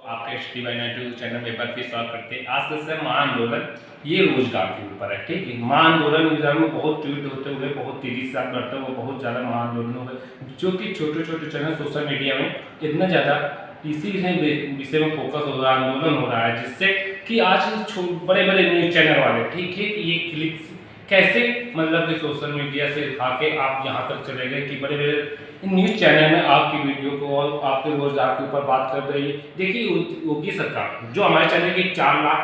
आपके HT/92 channel में एक बार फिर स्वागत करते हैं। आज का विषय महाआंदोलन, ये रोजगार के ऊपर है। ठीक है, महाआंदोलन रोजगार में बहुत ट्वीट होते हुए बहुत तेजी से बढ़ता हुआ बहुत ज़्यादा महाआंदोलन हो गए, जो कि छोटे छोटे चैनल सोशल मीडिया में इतना ज़्यादा इसी विषय में फोकस हो रहा है, आंदोलन हो रहा है, जिससे कि आज बड़े बड़े न्यूज चैनल वाले ठीक है ये क्लिप्स कैसे मतलब कि सोशल मीडिया से उठा के आप यहाँ तक चले गए कि बड़े बड़े न्यूज़ चैनल में आपकी वीडियो को और आपके रोजगार के ऊपर बात कर रही है। देखिए योगी सरकार जो हमारे चैनल की 4 लाख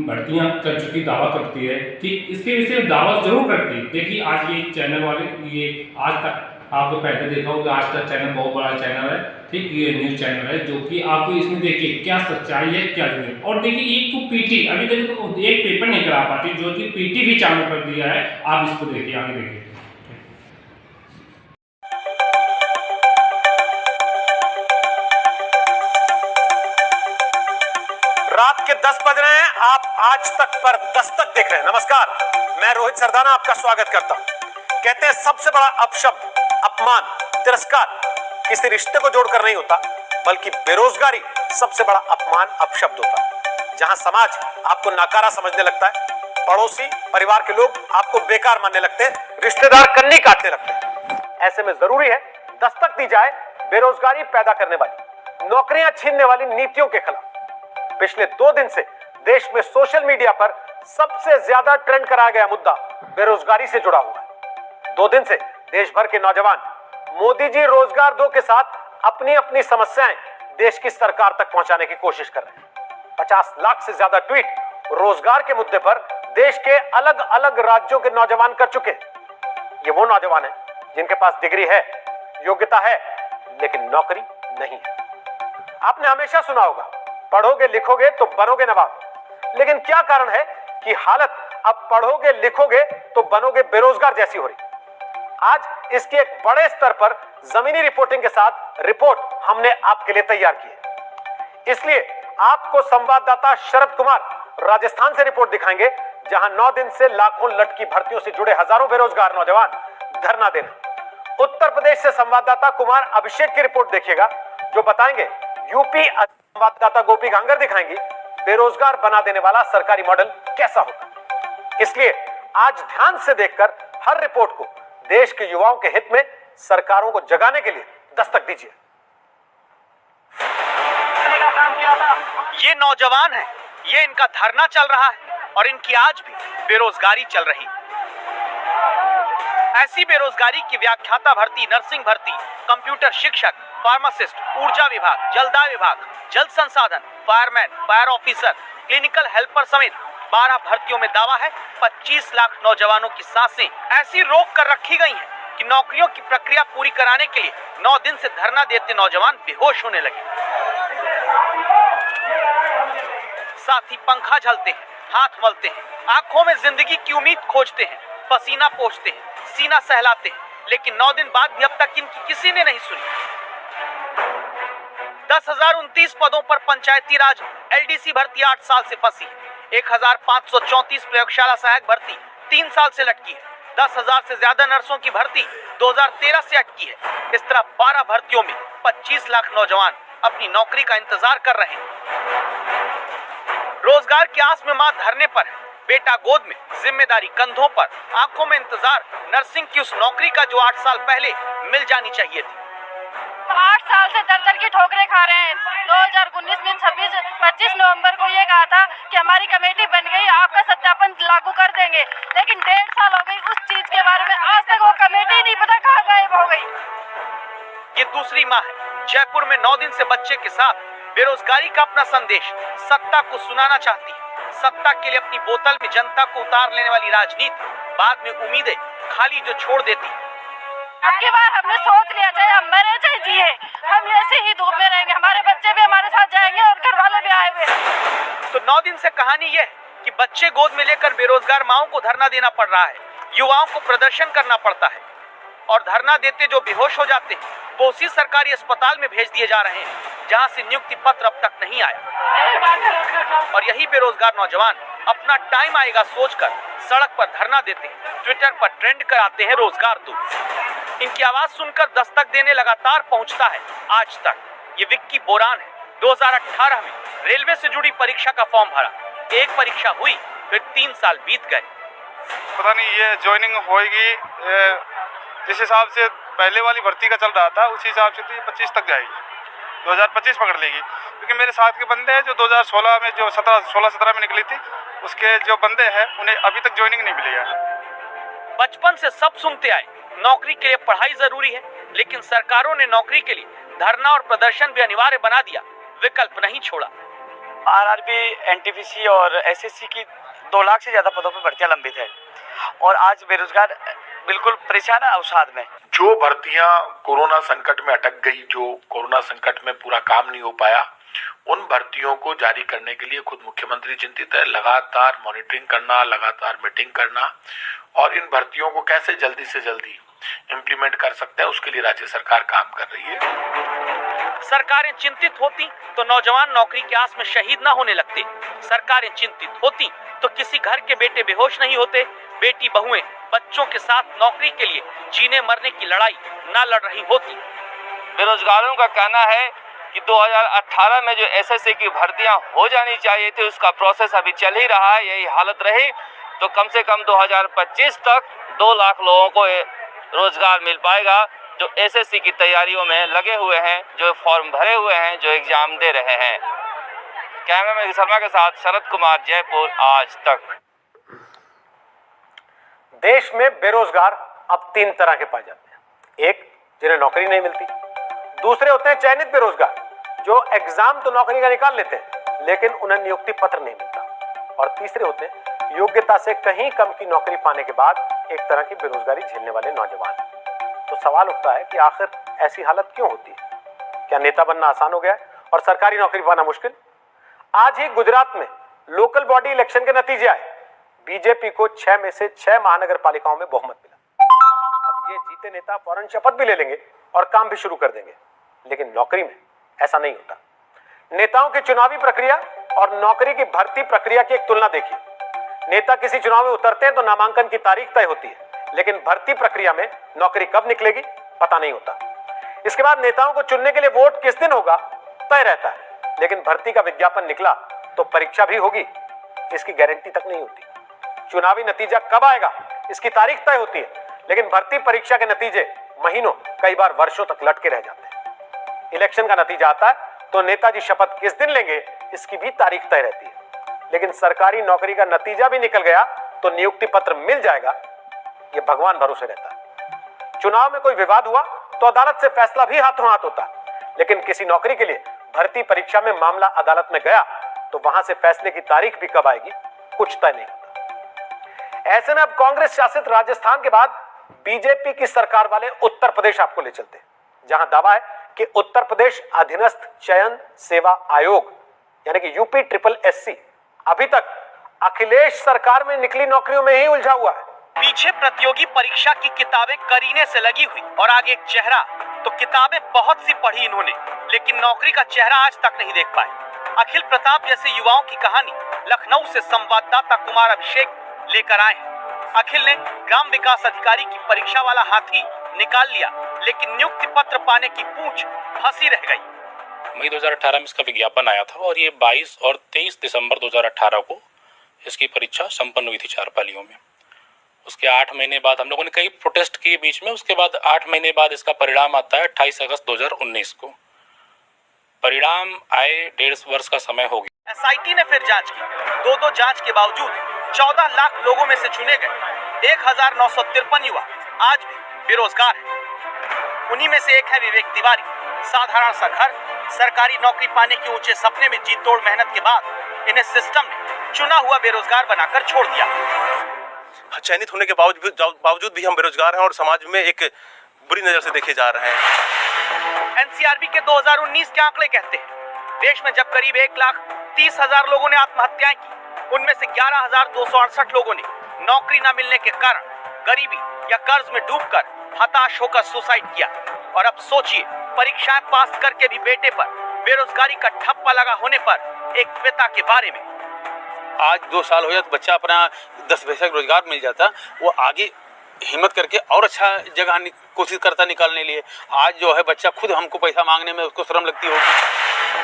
भर्तियां कर चुकी दावा करती है, ठीक इसके विषय में दावा जरूर करती है। देखिए आज ये चैनल वाले ये आज तक आपको पहले देखा होगा, आज का चैनल बहुत बड़ा चैनल है, ठीक ये न्यूज चैनल है, जो कि आपको इसमें देखिए क्या सच्चाई है क्या नहीं। और देखिए एक तो पीटी अभी तक तो एक पेपर नहीं करा पाती, जो कि पीटी भी चालू कर दिया है। आप इसको देखिए, आगे देखिए। रात के 10 बज रहे हैं, आप आज तक पर दस्तक देख रहे हैं। नमस्कार, मैं रोहित सरदाना आपका स्वागत करता हूं। कहते हैं सबसे बड़ा अपशब्द, अपमान, तिरस्कार किसी रिश्ते को जोड़कर नहीं होता, बल्कि बेरोजगारी सबसे बड़ा अपमान, अपशब्द होता है। जहां समाज आपको नाकारा समझने लगता है, पड़ोसी, परिवार के लोग आपको बेकार मानने लगते हैं, रिश्तेदार कन्नी काटने लगते हैं, ऐसे में जरूरी है दस्तक दी जाए बेरोजगारी पैदा करने वाली, नौकरियां छीनने वाली नीतियों के खिलाफ। पिछले 2 दिन से देश में सोशल मीडिया पर सबसे ज्यादा ट्रेंड कराया गया मुद्दा बेरोजगारी से जुड़ा हुआ है। 2 दिन से देश भर के नौजवान मोदी जी रोजगार दो के साथ अपनी अपनी समस्याएं देश की सरकार तक पहुंचाने की कोशिश कर रहे हैं। 50 लाख से ज्यादा ट्वीट रोजगार के मुद्दे पर देश के अलग अलग राज्यों के नौजवान कर चुके हैं। ये वो नौजवान हैं जिनके पास डिग्री है, योग्यता है, लेकिन नौकरी नहीं है। आपने हमेशा सुना होगा, पढ़ोगे लिखोगे तो बनोगे नवाब। लेकिन क्या कारण है कि हालत अब पढ़ोगे लिखोगे तो बनोगे बेरोजगार जैसी हो रही? आज इसकी एक बड़े स्तर पर जमीनी रिपोर्टिंग के साथ रिपोर्ट हमने आपके लिए तैयार की है। इसलिए आपको संवाददाता शरद कुमार राजस्थान से रिपोर्ट दिखाएंगे, जहां 9 दिन से लाखों लटकी भर्तियों से जुड़े हजारों बेरोजगार नौजवान धरना दे रहे। उत्तर प्रदेश से संवाददाता कुमार अभिषेक की रिपोर्ट देखिएगा, जो बताएंगे यूपी संवाददाता गोपी गांगर दिखाएंगी बेरोजगार बना देने वाला सरकारी मॉडल कैसा होगा। इसलिए आज ध्यान से देखकर हर रिपोर्ट को देश के युवाओं के हित में सरकारों को जगाने के लिए दस्तक दीजिए। ये नौजवान हैं, ये इनका धरना चल रहा है और इनकी आज भी बेरोजगारी चल रही। ऐसी बेरोजगारी की व्याख्याता भर्ती, नर्सिंग भर्ती, कंप्यूटर शिक्षक, फार्मासिस्ट, ऊर्जा विभाग, जलदाय विभाग, जल संसाधन, fireman, fire officer, clinical helper समेत 12 भर्तियों में दावा है 25 लाख नौजवानों की सांसें ऐसी रोक कर रखी गई हैं कि नौकरियों की प्रक्रिया पूरी कराने के लिए 9 दिन से धरना देते नौजवान बेहोश होने लगे। साथ ही पंखा झलते हैं, हाथ मलते हैं, आंखों में जिंदगी की उम्मीद खोजते हैं, पसीना पोंछते हैं, सीना सहलाते हैं, लेकिन 9 दिन बाद भी अब तक इनकी किसी ने नहीं सुनी। 10,029 पदों पर पंचायती राज LDC भर्ती 8 साल से फंसी। 1,534 प्रयोगशाला सहायक भर्ती 3 साल से लटकी है। 10,000 से ज्यादा नर्सों की भर्ती 2013 से अटकी है। इस तरह 12 भर्तियों में 25 लाख नौजवान अपनी नौकरी का इंतजार कर रहे हैं। रोजगार की आस में मां धरने पर है, बेटा गोद में, जिम्मेदारी कंधों पर, आंखों में इंतजार नर्सिंग की उस नौकरी का जो 8 साल पहले मिल जानी चाहिए थी। 8 साल से दर की ठोकरें खा रहे हैं। 2019 में 25 नवंबर को ये कहा था कि हमारी कमेटी बन गई, आपका सत्यापन लागू कर देंगे, लेकिन 1.5 साल हो गई उस चीज के बारे में, आज तक वो कमेटी नहीं पता कहाँ गायब हो गई। ये दूसरी माँ है, जयपुर में 9 दिन से बच्चे के साथ बेरोजगारी का अपना संदेश सत्ता को सुनाना चाहती है। सत्ता के लिए अपनी बोतल में जनता को उतार लेने वाली राजनीति बाद में उम्मीदें खाली जो छोड़ देती है। अब की बार हमने सोच लिया, चाहे हम मरे चाहे जिए, हम ऐसे ही धूप में रहेंगे, हमारे बच्चे भी हमारे साथ जाएंगे और घर वाले भी आए हुए। तो 9 दिन से कहानी यह है कि बच्चे गोद में लेकर बेरोजगार माओं को धरना देना पड़ रहा है, युवाओं को प्रदर्शन करना पड़ता है, और धरना देते जो बेहोश हो जाते हैं वो उसी सरकारी अस्पताल में भेज दिए जा रहे हैं जहां से नियुक्ति पत्र अब तक नहीं आया। और यही बेरोजगार नौजवान अपना टाइम आएगा सोचकर सड़क पर धरना देते हैं, ट्विटर पर ट्रेंड कराते हैं रोजगार दो। इनकी आवाज सुनकर दस्तक देने लगातार पहुंचता है आज तक ये विक्की बोरान है, 2018 में रेलवे से जुड़ी परीक्षा का फॉर्म भरा, एक परीक्षा हुई, फिर 3 साल बीत गए। पता नहीं ये ज्वाइनिंग होएगी, जिस हिसाब से पहले वाली भर्ती का चल रहा था उसी हिसाब से तो ये 25 तक जाएगी, 2025 पकड़ लेगी। क्योंकि मेरे साथ के बंदे हैं जो 2016 में जो 16-17 में निकली थी, उसके जो बंदे हैं उन्हें अभी तक ज्वाइनिंग नहीं मिली है। बचपन से सब सुनते आए, नौकरी के लिए पढ़ाई जरूरी है, लेकिन सरकारों ने नौकरी के लिए धरना और प्रदर्शन भी अनिवार्य बना दिया, विकल्प नहीं छोड़ा। आरआरबी, एनटीपीसी और एसएससी की 2 लाख से ज्यादा पदों पर भर्तियां लंबित है और आज बेरोजगार बिल्कुल परेशान है अवसाद में। जो भर्तियां कोरोना संकट में अटक गई, जो कोरोना संकट में पूरा काम नहीं हो पाया, उन भर्तियों को जारी करने के लिए खुद मुख्यमंत्री चिंतित है। लगातार मॉनिटरिंग करना, लगातार मीटिंग करना और इन भर्तियों को कैसे जल्दी से जल्दी इम्प्लीमेंट कर सकते हैं, उसके लिए राज्य सरकार काम कर रही है। सरकारें चिंतित होती तो नौजवान नौकरी की आस में शहीद ना होने लगते। सरकारें चिंतित होती तो किसी घर के बेटे बेहोश नहीं होते, बेटी बहुएं बच्चों के साथ नौकरी के लिए जीने मरने की लड़ाई ना लड़ रही होती। बेरोजगारों का कहना है कि 2018 में जो एसएससी की भर्तियां हो जानी चाहिए थी, उसका प्रोसेस अभी चल ही रहा है। यही हालत रही तो कम से कम 2025 तक 2 लाख लोगों को रोजगार मिल पाएगा, जो एसएससी की तैयारियों में लगे हुए हैं, जो फॉर्म भरे हुए हैं, जो एग्जाम दे रहे हैं। कैमरामैन शर्मा के साथ शरद कुमार, जयपुर, आज तक। देश में बेरोजगार अब 3 तरह के पाए जाते हैं। एक, जिन्हें नौकरी नहीं मिलती। दूसरे होते हैं चयनित बेरोजगार, जो एग्जाम तो नौकरी का निकाल लेते हैं लेकिन उन्हें नियुक्ति पत्र नहीं मिलता। और तीसरे होते हैं योग्यता से कहीं कम की नौकरी पाने के बाद एक तरह की बेरोजगारी झेलने वाले नौजवान। तो सवाल उठता है कि आखिर ऐसी हालत क्यों होती है? क्या नेता बनना आसान हो गया है और सरकारी नौकरी पाना मुश्किल? आज ही गुजरात में लोकल बॉडी इलेक्शन के नतीजे आए। बीजेपी को 6 में से 6 महानगर पालिकाओं में बहुमत मिला। अब ये जीते नेता फौरन शपथ भी ले लेंगे और काम भी शुरू कर देंगे, लेकिन नौकरी में ऐसा नहीं होता। नेताओं की चुनावी प्रक्रिया और नौकरी की भर्ती प्रक्रिया की एक तुलना देखिए। नेता किसी चुनाव में उतरते हैं तो नामांकन की तारीख तय होती है, लेकिन भर्ती प्रक्रिया में नौकरी कब निकलेगी पता नहीं होता। इसके बाद नेताओं को चुनने के लिए वोट किस दिन होगा तय रहता है, लेकिन भर्ती का विज्ञापन निकला तो परीक्षा भी होगी, इसकी गारंटी तक नहीं होती। चुनावी नतीजा कब आएगा इसकी तारीख तय होती है, लेकिन भर्ती परीक्षा के नतीजे महीनों, कई बार वर्षों तक लटके रह जाते हैं। इलेक्शन का नतीजा आता है तो नेताजी शपथ किस दिन लेंगे इसकी भी तारीख तय रहती है, लेकिन सरकारी नौकरी का नतीजा भी निकल गया तो नियुक्ति पत्र मिल जाएगा, ये भगवान भरोसे रहता है। चुनाव में कोई विवाद हुआ तो अदालत से फैसला भी हाथों हाथ होता है, लेकिन किसी नौकरी के लिए भर्ती परीक्षा में मामला अदालत में गया तो वहां से फैसले की तारीख भी कब आएगी कुछ तय नहीं होता। ऐसे में अब कांग्रेस शासित राजस्थान के बाद बीजेपी की सरकार वाले उत्तर प्रदेश आपको ले चलते हैं, जहां दावा है कि उत्तर प्रदेश अधीनस्थ चयन सेवा आयोग यानी कि यूपी SSS अभी तक अखिलेश सरकार में निकली नौकरियों में ही उलझा हुआ है। पीछे प्रतियोगी परीक्षा की किताबें करीने से लगी हुई और आगे एक चेहरा, तो किताबें बहुत सी पढ़ी इन्होंने, लेकिन नौकरी का चेहरा आज तक नहीं देख पाए। अखिल प्रताप जैसे युवाओं की कहानी लखनऊ से संवाददाता कुमार अभिषेक लेकर आए हैं। अखिल ने ग्राम विकास अधिकारी की परीक्षा वाला हाथी निकाल लिया, लेकिन नियुक्ति पत्र पाने की पूंछ फंसी रह गई। मई 2018 में इसका विज्ञापन आया था और ये 22 और 23 दिसंबर 2018 को इसकी परीक्षा संपन्न हुई थी 4 पालियों में। उसके 8 महीने बाद हम लोगों ने कई प्रोटेस्ट किए बीच में। उसके बाद 8 महीने बाद इसका परिणाम आता है 28 अगस्त 2019 को। परिणाम आए 1.5 वर्ष का समय हो गया। एसआईटी ने फिर जांच की। 2 जांच के बावजूद 14 लाख लोगों में से चुने गए 1953 युवा आज भी बेरोजगार हैं। उन्हीं में से एक है विवेक तिवारी। साधारण सा घर, सरकारी नौकरी पाने के ऊंचे सपने में जी तोड़ मेहनत के बाद इन्हें सिस्टम ने चुना हुआ बेरोजगार बनाकर छोड़ दिया। चयनित होने के बावजूद भी हम बेरोजगार हैं और समाज में एक बुरी नजर से देखे जा रहे हैं। एनसीआरबी के 2019 के आंकड़े कहते हैं देश में जब करीब 1,30,000 लोगों ने आत्महत्याएं की, उनमें से 11,268 लोगों ने नौकरी न मिलने के कारण गरीबी या कर्ज में डूबकर हताश होकर सुसाइड किया। और अब सोचिए, परीक्षाएं पास करके भी बेटे पर बेरोजगारी का ठप्पा लगा होने पर एक पिता के बारे में। आज 2 साल हो जाए तो बच्चा अपना 10 पैसे का रोजगार मिल जाता, वो आगे हिम्मत करके और अच्छा जगह कोशिश करता निकालने लिए। आज जो है बच्चा खुद हमको पैसा मांगने में उसको शर्म लगती होगी।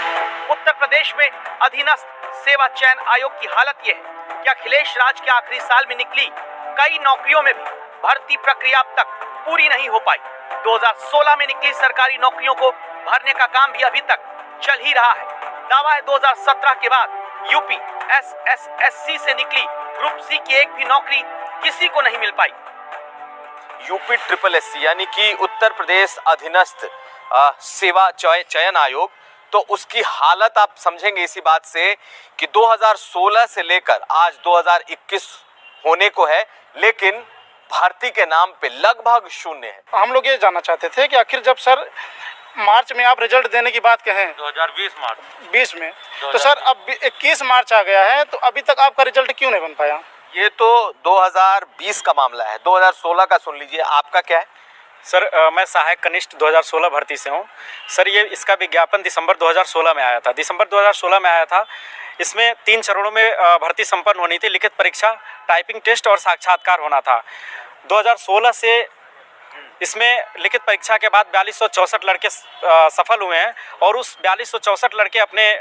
उत्तर प्रदेश में अधीनस्थ सेवा चयन आयोग की हालत यह है कि अखिलेश राज के आखिरी साल में निकली कई नौकरियों में भी भर्ती प्रक्रिया अब तक पूरी नहीं हो पाई। 2016 में निकली सरकारी नौकरियों को भरने का काम भी अभी तक चल ही रहा है। दावा है 2017 के बाद यूपी SSSC से निकली ग्रुप सी की एक भी नौकरी किसी को नहीं मिल पाई। यूपी SSSC यानी कि उत्तर प्रदेश अधीनस्थ सेवा चयन आयोग, तो उसकी हालत आप समझेंगे इसी बात से कि 2016 से लेकर आज 2021 होने को है, लेकिन भर्ती के नाम पे लगभग शून्य है। हम लोग ये जानना चाहते थे कि आखिर जब सर मार्च में आप रिजल्ट देने की बात कहें 2020 में, तो सर अब 21 मार्च आ गया है, तो अभी तक आपका रिजल्ट क्यों नहीं बन पाया? ये तो 2020 का मामला है, 2016 का सुन लीजिए, आपका क्या है? सर मैं सहायक कनिष्ठ 2016 भर्ती से हूँ। सर ये इसका विज्ञापन दिसंबर 2016 में आया था। दिसंबर 2016 में आया था। इसमें 3 चरणों में भर्ती संपन्न होनी थी। लिखित परीक्षा, टाइपिंग टेस्ट और साक्षात्कार होना था। 2016 से इसमें लिखित परीक्षा के बाद 4264 लड़के सफल हुए हैं और उस 4264 लड़के अपने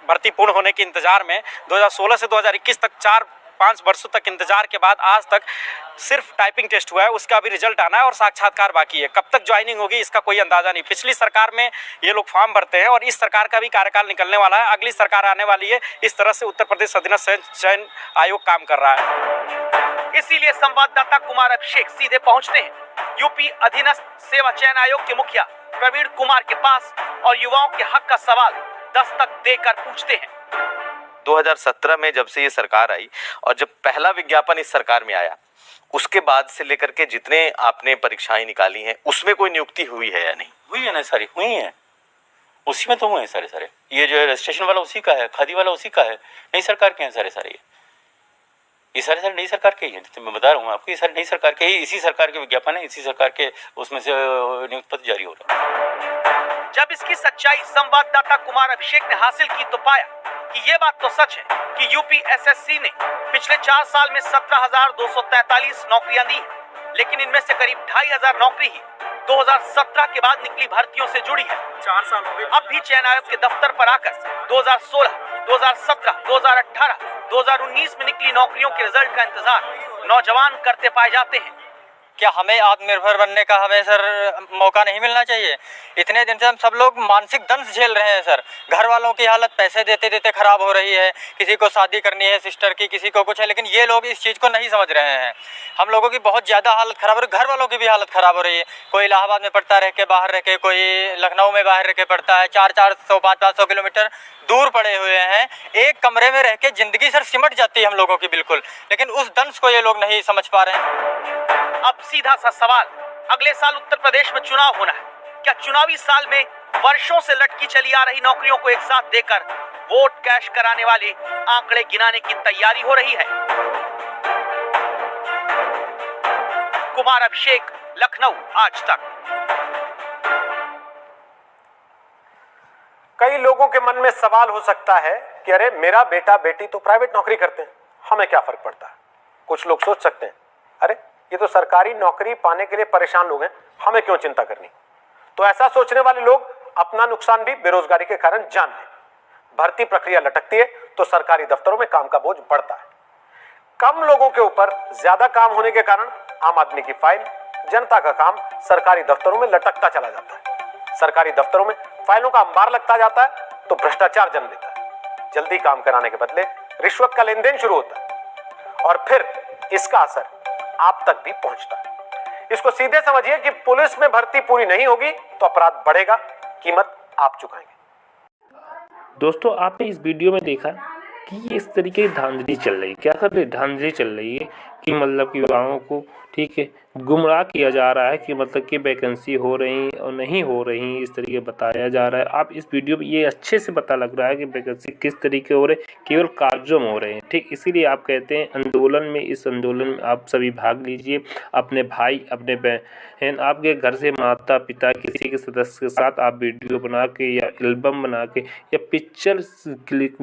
भर्ती पूर्ण होने के इंतज़ार में 2016 से 2021 तक 4-5 वर्षों तक इंतजार के बाद आज तक सिर्फ टाइपिंग टेस्ट हुआ है। उसका भी रिजल्ट आना है और साक्षात्कार बाकी है। कब तक ज्वाइनिंग होगी इसका कोई अंदाज़ा नहीं। पिछली सरकार में ये लोग फॉर्म भरते हैं और इस सरकार का भी कार्यकाल निकलने वाला है। अगली सरकार आने वाली है। इस तरह से उत्तर प्रदेश अधीनस्थ चयन आयोग काम कर रहा है। इसीलिए संवाददाता कुमार अभिषेक सीधे पहुंचते हैं यूपी अधीनस्थ सेवा चयन आयोग के मुखिया प्रवीण कुमार के पास और युवाओं के हक का सवाल दस्तक देकर पूछते हैं। 2017 में जब से ये सरकार आई और जब पहला विज्ञापन इस सरकार में आया, उसके बाद से लेकर के जितने आपने परीक्षाएं निकाली हैं उसमें कोई नियुक्ति हुई है या नहीं? हुई है ना, सारी हुई है। उसी में तो हुए हैं सारे। ये जो है रजिस्ट्रेशन वाला उसी का है, खादी वाला उसी का है। नई सरकार के हैं सारे ये सारे नई सरकार के ही हैं। तो मैं बता रहा हूँ आपको, ये सारे नई सरकार के ही, इसी सरकार के विज्ञापन है, इसी सरकार के उसमें से नियुक्ति पत्र जारी हो रहा है। जब इसकी सच्चाई संवाददाता कुमार अभिषेक ने हासिल की तो पाया कि ये बात तो सच है कि यूपी SSC ने पिछले 4 साल में 17,243 नौकरियां दी हैं, लेकिन इनमें से करीब 2,500 नौकरी ही 2017 के बाद निकली भर्तियों से जुड़ी है। 4 साल हो गए। अब भी चयन आयोग के दफ्तर पर आकर 2016, 2017, 2018, 2019 में निकली नौकरियों के रिजल्ट का इंतजार नौजवान करते पाए जाते हैं। क्या हमें आत्मनिर्भर बनने का हमें सर मौका नहीं मिलना चाहिए? इतने दिन से हम सब लोग मानसिक दंश झेल रहे हैं सर। घर वालों की हालत पैसे देते देते ख़राब हो रही है। किसी को शादी करनी है सिस्टर की, किसी को कुछ है, लेकिन ये लोग इस चीज़ को नहीं समझ रहे हैं। हम लोगों की बहुत ज़्यादा हालत ख़राब हो रही है, घर वालों की भी हालत ख़राब हो रही है। कोई इलाहाबाद में पढ़ता रह के बाहर रह के, कोई लखनऊ में बाहर रह के पढ़ता है। 400-400, 500 किलोमीटर दूर पड़े हुए हैं। एक कमरे में रह के ज़िंदगी सर सिमट जाती है हम लोगों की बिल्कुल, लेकिन उस दंश को ये लोग नहीं समझ पा रहे हैं। अब सीधा सा सवाल, अगले साल उत्तर प्रदेश में चुनाव होना है। क्या चुनावी साल में वर्षों से लटकी चली आ रही नौकरियों को एक साथ देकर वोट कैश कराने वाले आंकड़े गिनाने की तैयारी हो रही है? कुमार अभिषेक, लखनऊ, आज तक। कई लोगों के मन में सवाल हो सकता है कि अरे मेरा बेटा बेटी तो प्राइवेट नौकरी करते हैं, हमें क्या फर्क पड़ता है। कुछ लोग सोच सकते हैं अरे ये तो सरकारी नौकरी पाने के लिए परेशान लोग हैं, हमें क्यों चिंता करनी। तो ऐसा सोचने वाले लोग अपना नुकसान भी बेरोजगारी के कारण जान लें। भर्ती प्रक्रिया लटकती है तो सरकारी दफ्तरों में काम का बोझ बढ़ता है। कम लोगों के ऊपर ज्यादा काम होने के कारण आम आदमी की फाइल, जनता का काम सरकारी दफ्तरों में लटकता चला जाता है। सरकारी दफ्तरों में फाइलों का अंबार लगता जाता है तो भ्रष्टाचार जन्म लेता है। जल्दी काम कराने के बदले रिश्वत का लेन देन शुरू होता है और फिर इसका असर आप तक भी पहुंचता है। इसको सीधे समझिए कि पुलिस में भर्ती पूरी नहीं होगी तो अपराध बढ़ेगा, कीमत आप चुकाएंगे। दोस्तों आपने इस वीडियो में देखा कि ये इस तरीके की धांधली चल रही है। क्या कर रही है? धांधली चल रही है कि मतलब कि युवाओं को ठीक है गुमराह किया जा रहा है कि मतलब कि वैकेंसी हो रही और नहीं हो रही, इस तरीके बताया जा रहा है। आप इस वीडियो में ये अच्छे से पता लग रहा है कि वैकेंसी किस तरीके हो रहे, केवल कागजों में हो रहे हैं। ठीक इसीलिए आप कहते हैं आंदोलन में, इस आंदोलन में आप सभी भाग लीजिए। अपने भाई, अपने बहन, आपके घर से माता पिता किसी के सदस्य के साथ आप वीडियो बना के या एल्बम बना के या पिक्चर क्लिक